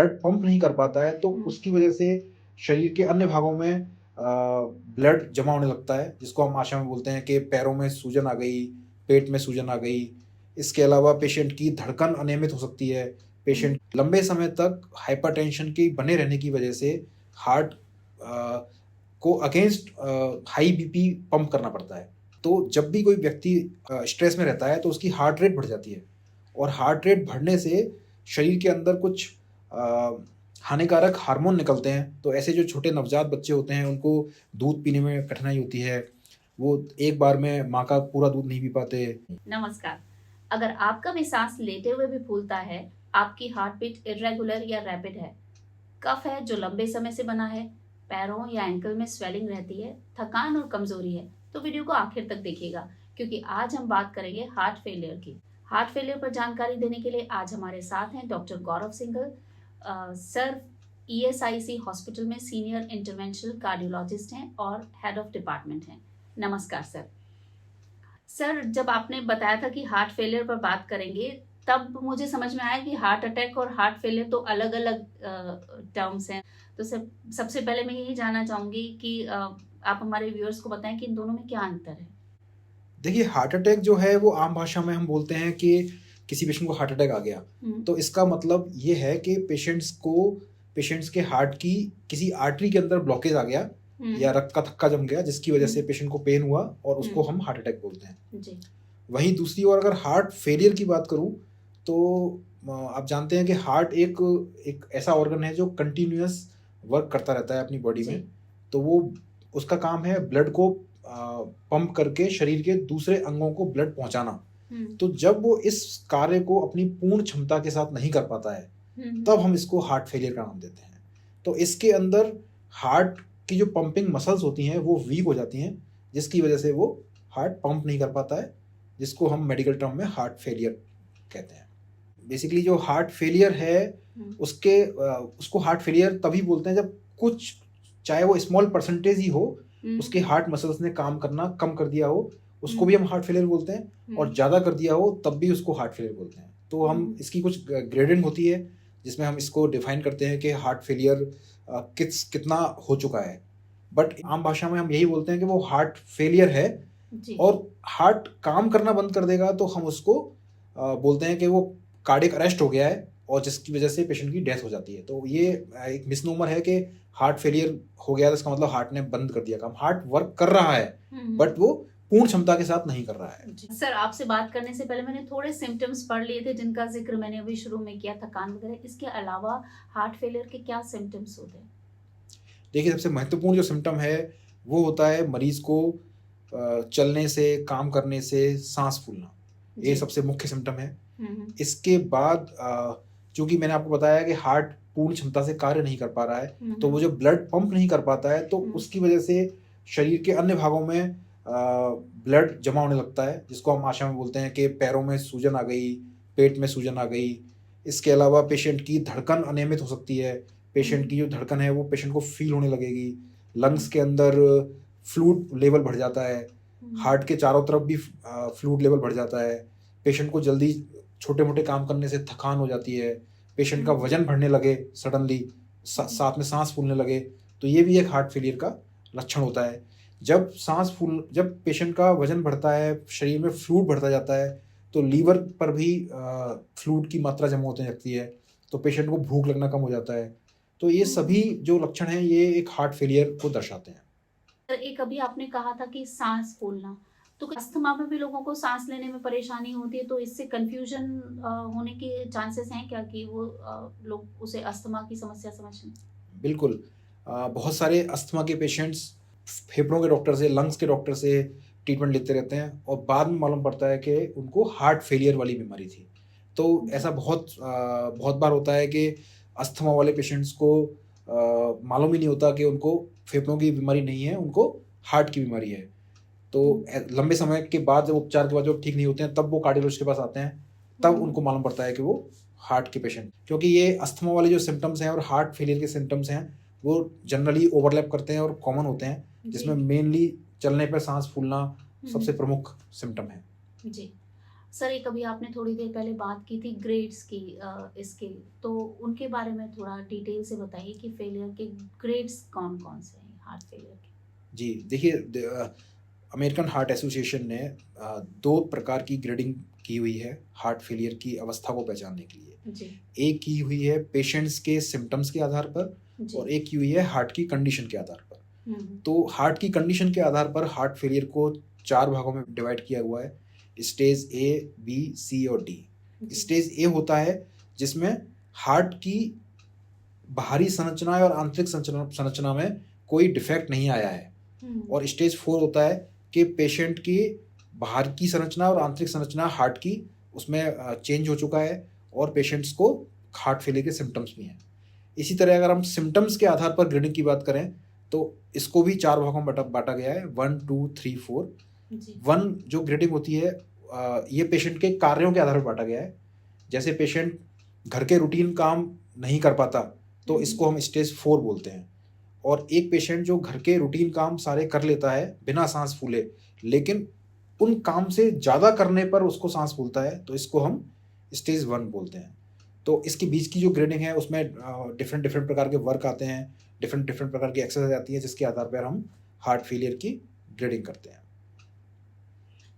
Blood pump नहीं कर पाता है तो उसकी वजह से शरीर के अन्य भागों में ब्लड जमा होने लगता है, जिसको हम भाषा में बोलते हैं कि पैरों में सूजन आ गई, पेट में सूजन आ गई। इसके अलावा पेशेंट की धड़कन अनियमित हो सकती है। पेशेंट लंबे समय तक हाइपरटेंशन के बने रहने की वजह से हार्ट को अगेंस्ट हाई बीपी पंप करना पड़ता है। तो जब भी कोई व्यक्ति स्ट्रेस में रहता है तो उसकी हार्ट रेट बढ़ जाती है, और हार्ट रेट बढ़ने से शरीर के अंदर कुछ हानिकारक हार्मोन निकलते हैं। तो ऐसे जो छोटे नवजात बच्चे होते हैं उनको दूध पीने में कठिनाई होती है, वो एक बार में माँ का पूरा दूध नहीं पी पाते। नमस्कार। अगर आपका भी सांस लेते हुए भी फूलता है, आपकी हार्ट बीट इरेगुलर या रैपिड है, कफ है जो लंबे समय से बना है, पैरों या एंकल में स्वेलिंग रहती है, थकान और कमजोरी है, तो वीडियो को आखिर तक देखिएगा, क्योंकि आज हम बात करेंगे हार्ट फेलियर की। हार्ट फेलियर पर जानकारी देने के लिए आज हमारे साथ हैं डॉक्टर गौरव सिंघल। सर ESIC हॉस्पिटल में सीनियर इंटरवेंशनल कार्डियोलॉजिस्ट हैं और हेड ऑफ डिपार्टमेंट हैं। नमस्कार सर। सर, जब आपने बताया था कि हार्ट फेलियर पर बात करेंगे, तब मुझे समझ में आया कि हार्ट अटैक और हार्ट फेलियर तो अलग अलग टर्म्स हैं। तो सबसे पहले मैं यही जानना चाहूंगी कि आप हमारे व्यूअर्स को बताएं कि इन दोनों में क्या अंतर है। देखिए, हार्ट अटैक जो है वो आम भाषा में हम बोलते हैं कि किसी पेशेंट को हार्ट अटैक आ गया, तो इसका मतलब ये है कि पेशेंट्स के हार्ट की किसी आर्टरी के अंदर ब्लॉकेज आ गया या रक्त का थक्का जम गया, जिसकी वजह से पेशेंट को पेन हुआ और उसको हम हार्ट अटैक बोलते हैं जी। वहीं दूसरी ओर अगर हार्ट फेलियर की बात करूं तो आप जानते हैं कि हार्ट एक ऐसा ऑर्गन है जो कंटिन्यूअस वर्क करता रहता है अपनी बॉडी में। तो वो उसका काम है ब्लड को पंप करके शरीर के दूसरे अंगों को ब्लड पहुंचाना। तो जब वो इस कार्य को अपनी पूर्ण क्षमता के साथ नहीं कर पाता है, तब हम इसको हार्ट फेलियर का नाम देते हैं। तो इसके अंदर हार्ट की जो पंपिंग मसल्स होती हैं वो वीक हो जाती हैं, जिसकी वजह से वो हार्ट पंप नहीं कर पाता है, जिसको हम मेडिकल टर्म में हार्ट फेलियर कहते हैं। बेसिकली जो हार्ट फेलियर है उसको हार्ट फेलियर तभी बोलते हैं जब कुछ, चाहे वो स्मॉल परसेंटेज ही हो, उसके हार्ट मसल्स ने काम करना कम कर दिया हो, उसको भी हम हार्ट फेलियर बोलते हैं, और ज़्यादा कर दिया हो तब भी उसको हार्ट फेलियर बोलते हैं। तो हम इसकी कुछ ग्रेडिंग होती है जिसमें हम इसको डिफाइन करते हैं कि हार्ट फेलियर कितना हो चुका है। बट आम भाषा में हम यही बोलते हैं कि वो हार्ट फेलियर है जी। और हार्ट काम करना बंद कर देगा तो हम उसको बोलते हैं कि वो कार्डियक अरेस्ट हो गया है, और जिसकी वजह से पेशेंट की डेथ हो जाती है। तो ये एक मिसनोमर है कि हार्ट फेलियर हो गया तो इसका मतलब हार्ट ने बंद कर दिया काम। हार्ट वर्क कर रहा है बट वो पूर्ण क्षमता के साथ नहीं कर रहा है। सर, आपसे बात करने से पहले मैंने थोड़े सिम्टम्स पढ़ लिए थे जिनका जिक्र मैंने अभी शुरू में किया, थकान वगैरह। इसके अलावा हार्ट फेलियर के क्या सिम्टम्स होते हैं? देखिए, सबसे महत्वपूर्ण जो सिम्टम है वो होता है मरीज को चलने से, काम करने से सांस फूलना, ये सबसे मुख्य सिम्टम है। इसके बाद चूंकि मैंने आपको बताया कि हार्ट पूर्ण क्षमता से कार्य नहीं कर पा रहा है, तो वो जो ब्लड पंप नहीं कर पाता है तो उसकी वजह से शरीर के अन्य भागों में ब्लड जमा होने लगता है, जिसको हम भाषा में बोलते हैं कि पैरों में सूजन आ गई, पेट में सूजन आ गई। इसके अलावा पेशेंट की धड़कन अनियमित हो सकती है। पेशेंट की जो धड़कन है वो पेशेंट को फील होने लगेगी। लंग्स के अंदर फ्लूइड लेवल बढ़ जाता है, हार्ट के चारों तरफ भी फ्लूइड लेवल बढ़ जाता है। पेशेंट को जल्दी छोटे मोटे काम करने से थकान हो जाती है। पेशेंट का वजन बढ़ने लगे सडनली, साथ में सांस फूलने लगे, तो ये भी एक हार्ट फेलियर का लक्षण होता है। जब पेशेंट का वजन बढ़ता है, शरीर में फ्लूइड बढ़ता जाता है, तो लीवर पर भी फ्लूइड की मात्रा जमा होने लगती है, तो पेशेंट को भूख लगना कम हो जाता है। तो ये सभी जो लक्षण हैं ये एक हार्ट फेलियर को दर्शाते हैं। एक अभी आपने कहा था कि सांस फूलना, तो अस्थमा में भी लोगों को सांस लेने में परेशानी होती है, तो इससे कंफ्यूजन होने के चांसेस हैं क्या कि वो लोग उसे अस्थमा की समस्या समझें? बिल्कुल, बहुत सारे अस्थमा के पेशेंट्स फेफड़ों के डॉक्टर से, लंग्स के डॉक्टर से ट्रीटमेंट लेते रहते हैं और बाद में मालूम पड़ता है कि उनको हार्ट फेलियर वाली बीमारी थी। तो ऐसा बहुत बार होता है कि अस्थमा वाले पेशेंट्स को मालूम ही नहीं होता कि उनको फेफड़ों की बीमारी नहीं है, उनको हार्ट की बीमारी है। तो लंबे समय के बाद, जब उपचार के बाद जब ठीक नहीं होते हैं, तब वो कार्डियोलॉजिस्ट के पास आते हैं, तब उनको मालूम पड़ता है कि वो हार्ट के पेशेंट, क्योंकि ये अस्थमा वाले जो सिम्टम्स हैं और हार्ट फेलियर के सिम्टम्स हैं वो जनरली ओवरलैप करते हैं और कॉमन होते हैं, जिसमें मेनली चलने पर सांस फूलना सबसे प्रमुख सिम्टम है। जी सर एक अभी आपने थोड़ी देर पहले बात की थी ग्रेड्स की, इसके, तो उनके बारे में थोड़ा डिटेल से बताइए कि फेलियर के ग्रेड्स कौन कौन से हैं हार्ट फेलियर के। जी, देखिए अमेरिकन हार्ट एसोसिएशन ने 2 प्रकार की ग्रेडिंग की हुई है हार्ट फेलियर की अवस्था को पहचानने के लिए। जी। एक की हुई है पेशेंट्स के सिम्पटम्स के आधार पर जी। और एक की हुई है हार्ट की कंडीशन के आधार पर। हम्म। तो हार्ट की कंडीशन के आधार पर हार्ट फेलियर को 4 भागों में डिवाइड किया हुआ है, स्टेज ए, बी, सी और डी। जी। स्टेज ए होता है जिसमें हार्ट की बाहरी संरचना और आंतरिक संरचना में कोई डिफेक्ट नहीं आया है। और स्टेज 4 होता है कि पेशेंट की बाहर की संरचना और आंतरिक संरचना हार्ट की उसमें चेंज हो चुका है और पेशेंट्स को हार्ट फेलियर के सिम्टम्स भी हैं। इसी तरह अगर हम सिम्टम्स के आधार पर ग्रेडिंग की बात करें तो इसको भी 4 भागों में बांटा गया है, 1, 2, 3, 4। 1 जो ग्रेडिंग होती है ये पेशेंट के कार्यों के आधार पर बांटा गया है। जैसे पेशेंट घर के रूटीन काम नहीं कर पाता तो इसको हम स्टेज 4 बोलते हैं। और एक पेशेंट जो घर के रूटीन काम सारे कर लेता है बिना सांस फूले, लेकिन उन काम से ज़्यादा करने पर उसको सांस फूलता है, तो इसको हम स्टेज 1 बोलते हैं। तो इसके बीच की जो ग्रेडिंग है उसमें डिफरेंट डिफरेंट प्रकार के वर्क आते हैं, डिफरेंट डिफरेंट प्रकार की एक्सरसाइज आती है, जिसके आधार पर हम हार्ट फेलियर की ग्रेडिंग करते हैं।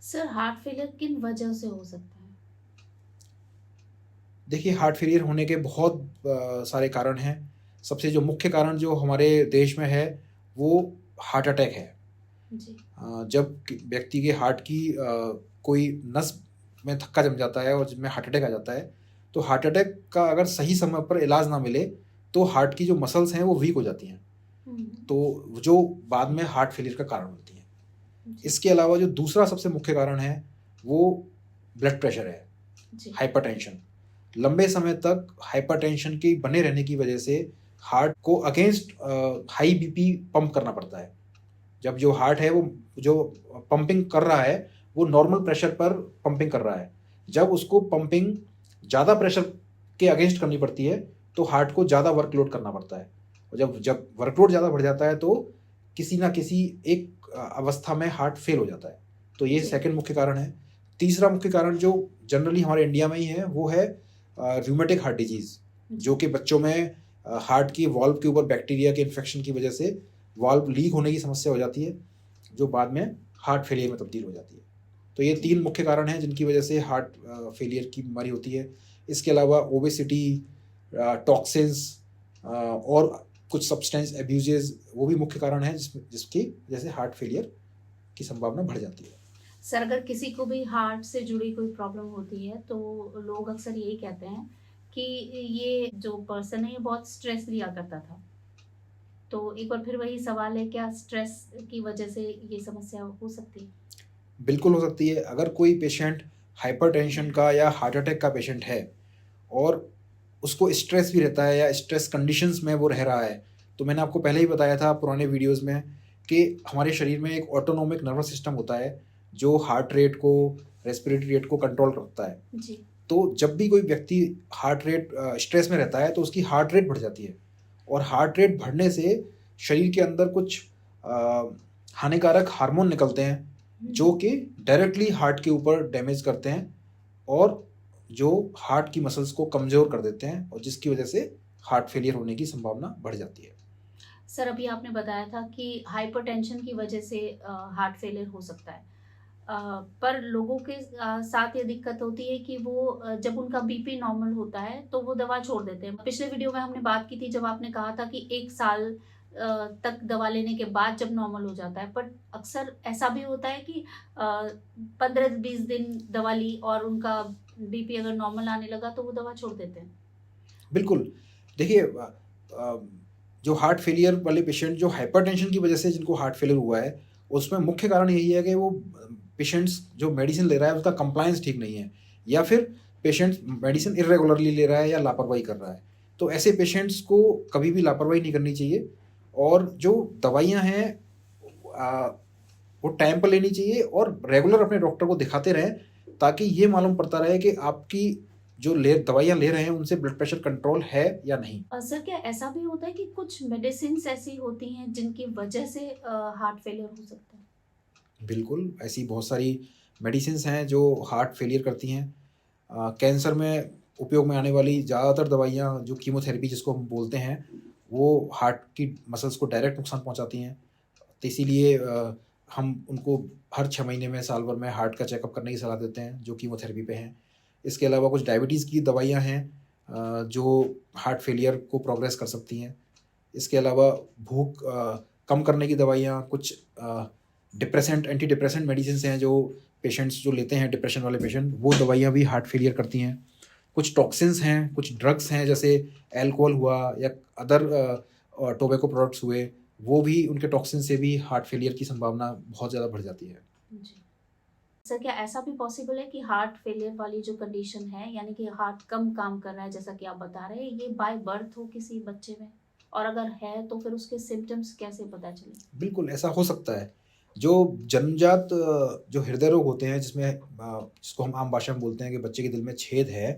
सर हार्ट फेलियर किन वजह से हो सकता है? देखिए हार्ट फेलियर होने के बहुत सारे कारण हैं। सबसे जो मुख्य कारण जो हमारे देश में है वो हार्ट अटैक है। जी। जब व्यक्ति के हार्ट की कोई नस में थक्का जम जाता है और जिसमें हार्ट अटैक आ जाता है, तो हार्ट अटैक का अगर सही समय पर इलाज ना मिले तो हार्ट की जो मसल्स हैं वो वीक हो जाती हैं, तो जो बाद में हार्ट फेलियर का कारण होती हैं। इसके अलावा जो दूसरा सबसे मुख्य कारण है वो ब्लड प्रेशर है, हाइपरटेंशन। लंबे समय तक हाइपरटेंशन के बने रहने की वजह से हार्ट को अगेंस्ट हाई बीपी पंप करना पड़ता है। जब जो हार्ट है वो जो पंपिंग कर रहा है वो नॉर्मल प्रेशर पर पंपिंग कर रहा है, जब उसको पंपिंग ज़्यादा प्रेशर के अगेंस्ट करनी पड़ती है तो हार्ट को ज़्यादा वर्कलोड करना पड़ता है, और जब वर्कलोड ज़्यादा बढ़ जाता है तो किसी ना किसी एक अवस्था में हार्ट फेल हो जाता है। तो ये सेकंड मुख्य कारण है। तीसरा मुख्य कारण जो जनरली हमारे इंडिया में ही है वो है रूमेटिक हार्ट डिजीज़, जो कि बच्चों में हार्ट की वॉल्व के ऊपर बैक्टीरिया के इन्फेक्शन की वजह से वॉल्व लीक होने की समस्या हो जाती है, जो बाद में हार्ट फेलियर में तब्दील हो जाती है। तो ये 3 मुख्य कारण हैं जिनकी वजह से हार्ट फेलियर की बीमारी होती है। इसके अलावा ओबेसिटी, टॉक्सिन्स और कुछ सब्सटेंस एब्यूजेस वो भी मुख्य कारण हैं जिसकी वजह से हार्ट फेलियर की संभावना बढ़ जाती है। सर अगर किसी को भी हार्ट से जुड़ी कोई प्रॉब्लम होती है तो लोग अक्सर यही कहते हैं कि ये जो पर्सन है ये बहुत स्ट्रेस लिया करता था, तो एक बार फिर वही सवाल है, क्या स्ट्रेस की वजह से ये समस्या हो सकती है? बिल्कुल हो सकती है। अगर कोई पेशेंट हाइपरटेंशन का या हार्ट अटैक का पेशेंट है और उसको स्ट्रेस भी रहता है या स्ट्रेस कंडीशंस में वो रह रहा है, तो मैंने आपको पहले ही बताया था पुराने वीडियोस में कि हमारे शरीर में एक ऑटोनोमिक नर्वस सिस्टम होता है जो हार्ट रेट को, रेस्पिरेटरी रेट को कंट्रोल रखता है। जी। तो जब भी कोई व्यक्ति हार्ट रेट स्ट्रेस में रहता है तो उसकी हार्ट रेट बढ़ जाती है, और हार्ट रेट बढ़ने से शरीर के अंदर कुछ हानिकारक हार्मोन निकलते हैं जो कि डायरेक्टली हार्ट के ऊपर डैमेज करते हैं और जो हार्ट की मसल्स को कमज़ोर कर देते हैं, और जिसकी वजह से हार्ट फेलियर होने की संभावना बढ़ जाती है। सर अभी आपने बताया था कि हाइपरटेंशन की वजह से हार्ट फेलियर हो सकता है, पर लोगों के साथ ये दिक्कत होती है कि वो जब उनका बीपी नॉर्मल होता है तो वो दवा छोड़ देते हैं। पिछले वीडियो में हमने बात की थी जब आपने कहा था कि 1 साल तक दवा लेने के बाद जब नॉर्मल हो जाता है, पर अक्सर ऐसा भी होता है कि 15-20 दिन दवा ली और उनका बीपी अगर नॉर्मल आने लगा तो वो दवा छोड़ देते हैं। बिल्कुल। देखिए जो हार्ट फेलियर वाले पेशेंट जो हाइपरटेंशन की वजह से जिनको हार्ट फेलियर हुआ है, उसमें मुख्य कारण यही है कि वो पेशेंट्स जो मेडिसिन ले रहा है उसका कंप्लायंस ठीक नहीं है, या फिर पेशेंट मेडिसिन इरेगुलरली ले रहा है या लापरवाही कर रहा है। तो ऐसे पेशेंट्स को कभी भी लापरवाही नहीं करनी चाहिए, और जो दवाइयाँ हैं वो टाइम पर लेनी चाहिए और रेगुलर अपने डॉक्टर को दिखाते रहें, ताकि ये मालूम पड़ता रहे कि आपकी जो दवाइयाँ ले रहे हैं उनसे ब्लड प्रेशर कंट्रोल है या नहीं। सर क्या ऐसा भी होता है कि कुछ मेडिसिन ऐसी होती हैं जिनकी वजह से हार्ट फेलियर हो सकता है? बिल्कुल, ऐसी बहुत सारी मेडिसिन्स हैं जो हार्ट फेलियर करती हैं। कैंसर में उपयोग में आने वाली ज़्यादातर दवाइयाँ जो कीमोथेरेपी जिसको हम बोलते हैं, वो हार्ट की मसल्स को डायरेक्ट नुकसान पहुंचाती हैं। तो इसीलिए हम उनको हर 6 महीने में, साल भर में हार्ट का चेकअप करने की सलाह देते हैं जो कीमोथेरेपी पे हैं। इसके अलावा कुछ डायबिटीज़ की दवाइयाँ हैं जो हार्ट फेलियर को प्रोग्रेस कर सकती हैं। इसके अलावा भूख कम करने की दवाइयाँ, कुछ डिप्रेसेंट, एंटी डिप्रेसेंट मेडिसिन्स हैं जो पेशेंट्स जो लेते हैं, डिप्रेशन वाले पेशेंट, वो दवाइयाँ भी हार्ट फेलियर करती हैं। कुछ टॉक्सिन्स हैं, कुछ ड्रग्स हैं जैसे अल्कोहल हुआ या अदर टोबैको प्रोडक्ट्स हुए, वो भी, उनके टॉक्सिन से भी हार्ट फेलियर की संभावना बहुत ज़्यादा बढ़ जाती है। जी सर, क्या ऐसा भी पॉसिबल है कि हार्ट फेलियर वाली जो कंडीशन है, यानी कि हार्ट कम काम कर रहा है जैसा कि आप बता रहे हैं, ये बाय बर्थ हो किसी बच्चे में, और अगर है तो फिर उसके सिम्टम्स कैसे पता चले? बिल्कुल ऐसा हो सकता है। जो जन्मजात जो हृदय रोग होते हैं, जिसको हम आम भाषा में बोलते हैं कि बच्चे के दिल में छेद है,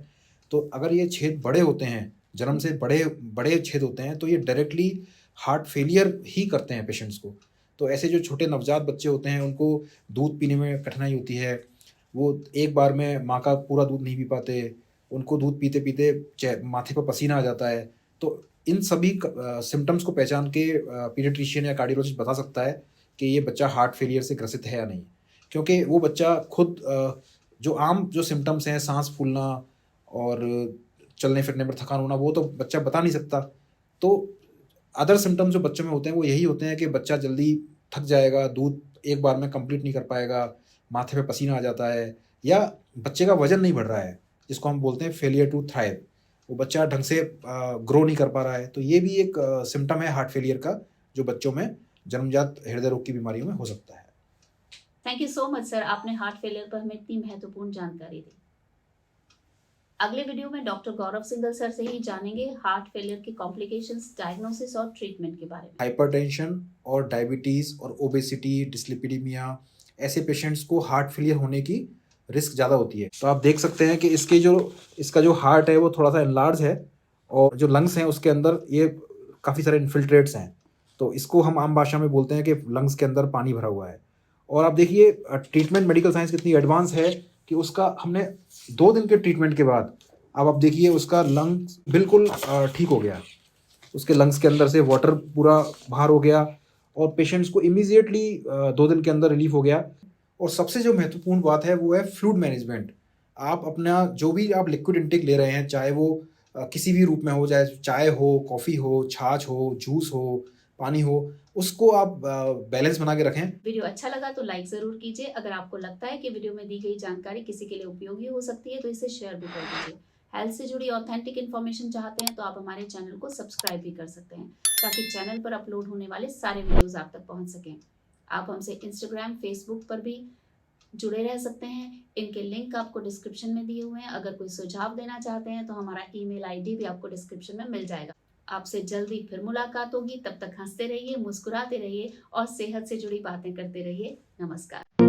तो अगर ये छेद बड़े होते हैं, जन्म से बड़े बड़े छेद होते हैं, तो ये डायरेक्टली हार्ट फेलियर ही करते हैं पेशेंट्स को। तो ऐसे जो छोटे नवजात बच्चे होते हैं, उनको दूध पीने में कठिनाई होती है, वो एक बार में माँ का पूरा दूध नहीं पी पाते, उनको दूध पीते पीते माथे पर पसीना आ जाता है। तो इन सभी सिम्टम्स को पहचान के पीडियाट्रिशियन या कार्डियोलॉजिस्ट बता सकता है कि ये बच्चा हार्ट फेलियर से ग्रसित है या नहीं। क्योंकि वो बच्चा खुद जो आम जो सिम्टम्स हैं, सांस फूलना और चलने फिरने पर थकान होना, वो तो बच्चा बता नहीं सकता। तो अदर सिम्टम्स जो बच्चों में होते हैं वो यही होते हैं कि बच्चा जल्दी थक जाएगा, दूध एक बार में कंप्लीट नहीं कर पाएगा, माथे पे पसीना आ जाता है, या बच्चे का वजन नहीं बढ़ रहा है, जिसको हम बोलते हैं फेलियर टू थ्राइव। वो बच्चा ढंग से ग्रो नहीं कर पा रहा है। तो ये भी एक सिम्टम है हार्ट फेलियर का, जो बच्चों में जन्मजात हृदय रोग की बीमारियों में हो सकता है। Thank you so much sir, आपने हार्ट फेलियर पर हमें इतनी महत्वपूर्ण जानकारी दी। अगले वीडियो में डॉक्टर गौरव सिंघल सर से ही जानेंगे हार्ट फेलियर की कॉम्प्लिकेशंस, डायग्नोसिस और ट्रीटमेंट के बारे में। हाइपरटेंशन और डायबिटीज़ और ओबेसिटी, डिस्लिपिडीमिया, ऐसे पेशेंट्स को हार्ट फेलियर होने की रिस्क ज़्यादा होती है। तो आप देख सकते हैं कि इसका जो हार्ट है वो थोड़ा सा एनलार्ज है, और जो लंग्स हैं उसके अंदर ये काफ़ी सारे इन्फिल्ट्रेट्स हैं। तो इसको हम आम भाषा में बोलते हैं कि लंग्स के अंदर पानी भरा हुआ है। और आप देखिए ट्रीटमेंट, मेडिकल साइंस कितनी एडवांस है कि उसका हमने 2 दिन के ट्रीटमेंट के बाद अब आप देखिए उसका लंग्स बिल्कुल ठीक हो गया। उसके लंग्स के अंदर से वाटर पूरा बाहर हो गया, और पेशेंट्स को इमीडिएटली 2 दिन के अंदर रिलीफ हो गया। और सबसे जो महत्वपूर्ण बात है वो है फ्लूइड मैनेजमेंट। आप अपना जो भी आप लिक्विड इंटेक ले रहे हैं, चाहे वो किसी भी रूप में हो, चाहे चाय हो, कॉफ़ी हो, छाछ हो, जूस हो, पानी हो, उसको आप बैलेंस बना के रखें। वीडियो अच्छा लगा तो लाइक जरूर कीजिए। अगर आपको लगता है कि वीडियो में दी गई जानकारी किसी के लिए उपयोगी हो सकती है तो इसे शेयर भी कर दीजिए। हेल्थ से जुड़ी ऑथेंटिक इन्फॉर्मेशन चाहते हैं तो आप हमारे चैनल को सब्सक्राइब भी कर सकते हैं, ताकि चैनल पर अपलोड होने वाले सारे वीडियोस आप तक पहुंच सकें। आप हमसे इंस्टाग्राम, फेसबुक पर भी जुड़े रह सकते हैं। इनके लिंक आपको डिस्क्रिप्शन में दिए हुए हैं। अगर कोई सुझाव देना चाहते हैं तो हमारा ईमेल आईडी भी आपको डिस्क्रिप्शन में मिल जाएगा। आपसे जल्दी फिर मुलाकात होगी। तब तक हंसते रहिए, मुस्कुराते रहिए और सेहत से जुड़ी बातें करते रहिए। नमस्कार।